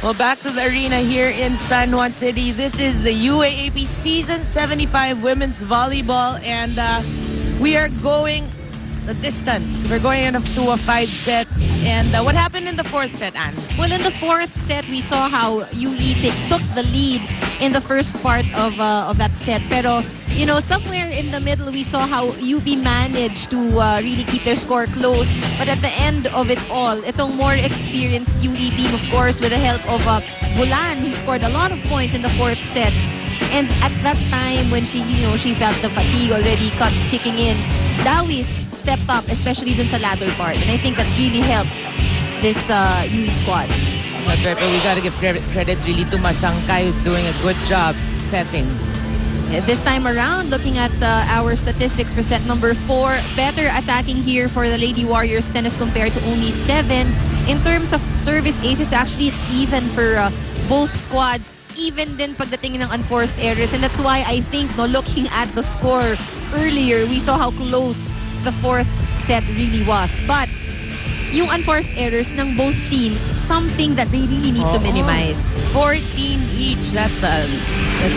Well, back to the arena here in San Juan City. This is the UAAP Season 75 Women's Volleyball, and we are going the distance. We're going into a 5-set. And what happened in the 4th set, Anne? Well, in the 4th set, we saw how UE took the lead in the first part of that set. Pero, you know, somewhere in the middle, we saw how UP managed to really keep their score close. But at the end of it all, itong more experienced UE team, of course, with the help of Bulan, who scored a lot of points in the 4th set. And at that time, when she felt the fatigue already kicking in, Dawis stepped up, especially dun sa latter part. And I think that really helped this UE squad. That's right, but we got to give credit really to Masangkay, who's doing a good job setting. This time around, looking at our statistics for set number 4, better attacking here for the Lady Warriors tennis compared to only 7. In terms of service aces, actually it's even for both squads. Even din pagdating ng unforced errors. And that's why I think, looking at the score earlier, we saw how close the 4th set really was. But yung unforced errors ng both teams, something that they really need to minimize. 14 each. That's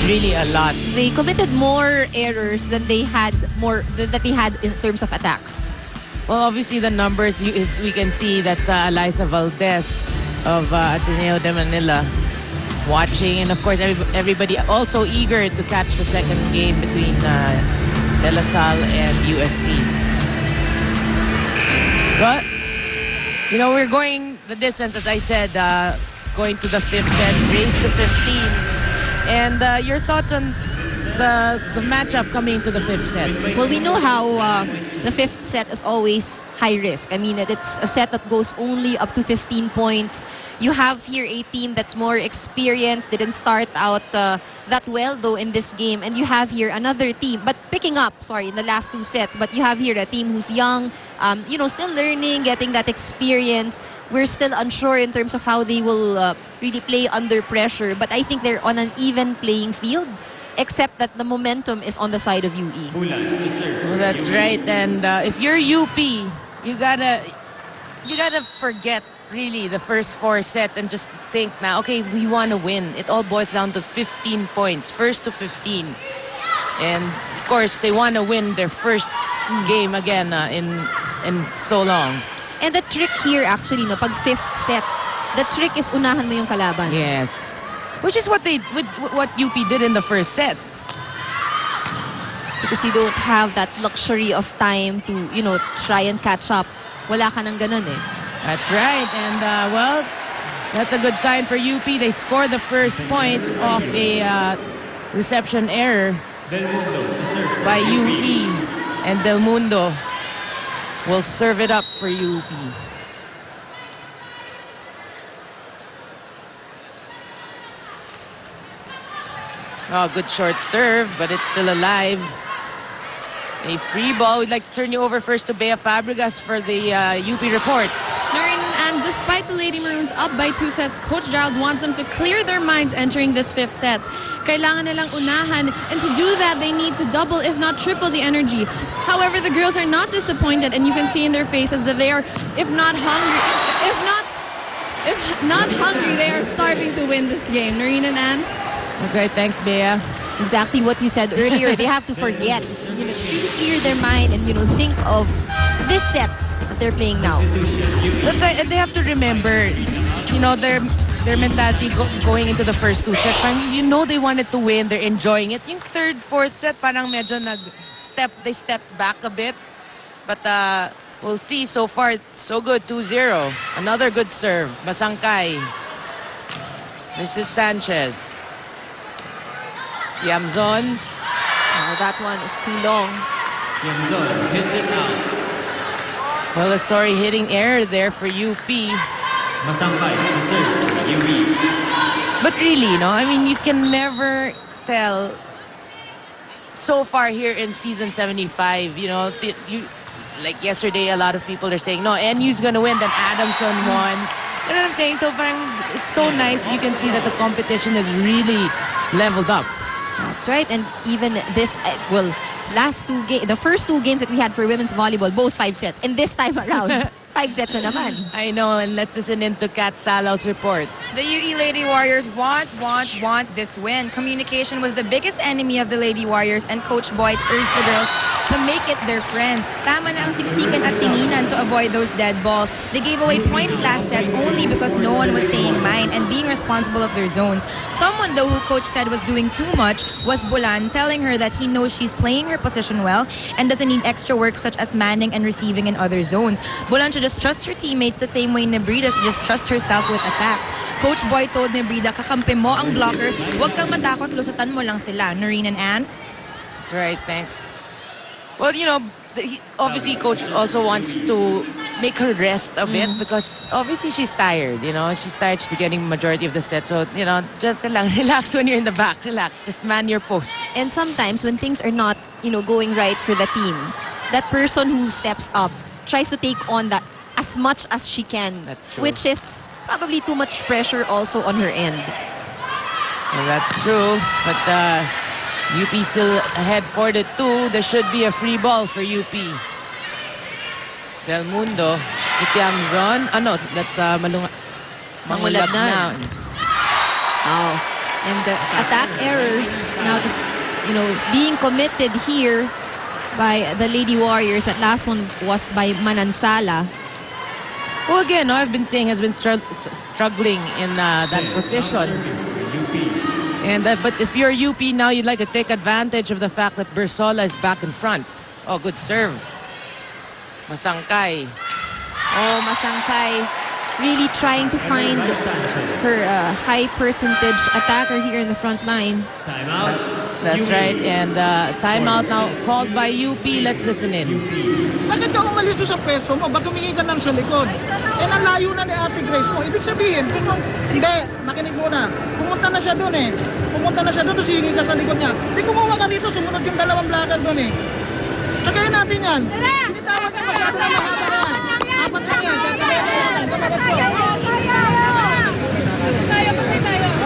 really a lot. They committed more errors than they had in terms of attacks. Well, obviously the numbers, we can see that Eliza Valdez of Ateneo de Manila watching, and of course everybody also eager to catch the second game between De La Salle and UST. But, you know, we're going the distance, as I said, going to the 5th set, race to 15. And your thoughts on the matchup coming into the 5th set? Well, we know how the 5th set is always high risk. I mean, it's a set that goes only up to 15 points. You have here a team that's more experienced, didn't start out that well though in this game, and you have here another team, but picking up, in the last 2 sets, but you have here a team who's young, still learning, getting that experience. We're still unsure in terms of how they will really play under pressure, but I think they're on an even playing field, except that the momentum is on the side of UE. Well, that's right, and if you're UP, you gotta forget really the first 4 sets and just think now, okay, we want to win. It all boils down to 15 points, first to 15. And of course, they want to win their first game again in so long. And the trick here actually, pag 5th set, the trick is unahan mo yung kalaban. Yes. Which is what what UP did in the first set. Because you don't have that luxury of time to, try and catch up. Wala ka nang ganun eh. That's right, and well, that's a good sign for UP. They score the first point off a reception error by UE, and Del Mundo will serve it up for UP. Oh, good short serve, but it's still alive. A free ball. We'd like to turn you over first to Bea Fabregas for the UP report. And despite the Lady Maroons up by 2 sets, Coach Gerald wants them to clear their minds entering this 5th set. Kailangan nilang unahan, and to do that, they need to double, if not triple, the energy. However, the girls are not disappointed, and you can see in their faces that they are, if not hungry, they are starving to win this game. Noreen and Ann? Okay, thanks, Bea. Exactly what you said earlier. They have to forget, clear their mind and, think of this set that they're playing now. That's right, and they have to remember, their mentality going into the first 2 sets. They wanted to win, they're enjoying it. Yung 3rd, 4th set, parang medyo they stepped back a bit. But we'll see. So far, so good, 2-0. Another good serve, Masangkay. This is Sanchez. Yamzon. Oh, that one is too long. Yamzon hits it out. Well, a sorry hitting error there for UP. Masangkay to serve, UE. But really, you can never tell so far here in season 75, like yesterday, a lot of people are saying, no, NU's gonna win, then Adamson won. You know what I'm saying? So it's so nice. You can see that the competition is really leveled up. That's right, and even this, the first 2 games that we had for women's volleyball, both 5 sets, and this time around, 5 sets na naman. I know, and let's listen into Kat Salaw's report. The UE Lady Warriors want this win. Communication was the biggest enemy of the Lady Warriors, and Coach Boyd urged the girls to make it their friends. Tama na ang siksikan at tinginan to avoid those dead balls. They gave away points last set only because no one was saying mine and being responsible of their zones. Someone, though, who Coach said was doing too much was Bulan, telling her that he knows she's playing her position well and doesn't need extra work such as manning and receiving in other zones. Bulan should just trust her teammates the same way Nebrida should just trust herself with attacks. Coach Boy told Nebrida, kakampi mo ang blockers, huwag kang matakot, lusutan mo lang sila. Noreen and Ann? That's right, thanks. Well, you know, obviously Coach also wants to make her rest a bit because obviously she's tired, you know. She's tired, she's getting majority of the set. So, you know, just relax when you're in the back. Relax. Just man your post. And sometimes when things are not, going right for the team, that person who steps up tries to take on that as much as she can. That's true. Which is probably too much pressure also on her end. Well, that's true. But UP still ahead 4-2. There should be a free ball for UP. Del Mundo. Itiamzon. No, that's Mangulabnan. Oh. And the attack errors now just, being committed here by the Lady Warriors. That last one was by Manansala. Well, again, I've been saying has been struggling in that position. UP. And but if you're UP now, you'd like to take advantage of the fact that Bersola is back in front. Oh, good serve. Masangkay. Oh, Masangkay really trying to find her high percentage attacker here in the front line. Timeout. That's UP. right. And timeout now called by UP. Let's listen in. Bakit ka umalis sa peso mo? Ba't humingi ka ng sa likod? Eh, nalayo na ni Ate Grace mo. Ibig sabihin, hindi, makinig muna. Pumunta na siya doon eh. Pumunta na siya doon, tapos hihingi ka sa likod niya. Di kumuha ka dito, sumunod yung dalawang lakad doon eh. Lagayin natin yan. Hindi tawag ka masyado na mahaba yan. Apat lang yan. Kaya mo yan. Kamarap ko. Patay tayo.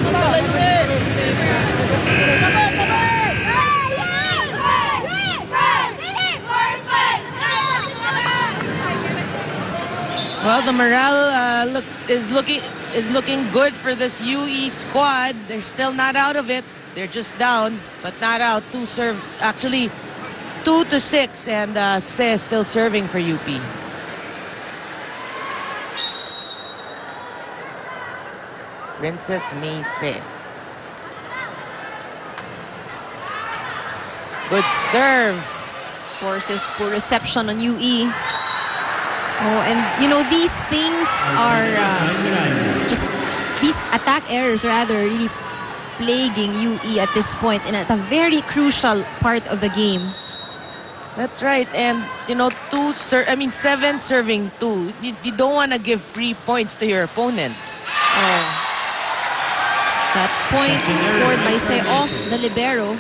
Well, the morale is looking good for this UE squad. They're still not out of it. They're just down, but not out. 2-6, and Se still serving for UP. Princess May Se. Good serve. Forces poor reception on UE. Oh, and these things are just these attack errors rather really plaguing UE at this point and at a very crucial part of the game. That's right, and 7 serving 2. You don't want to give free points to your opponents. Oh. That point scored by Se off the libero.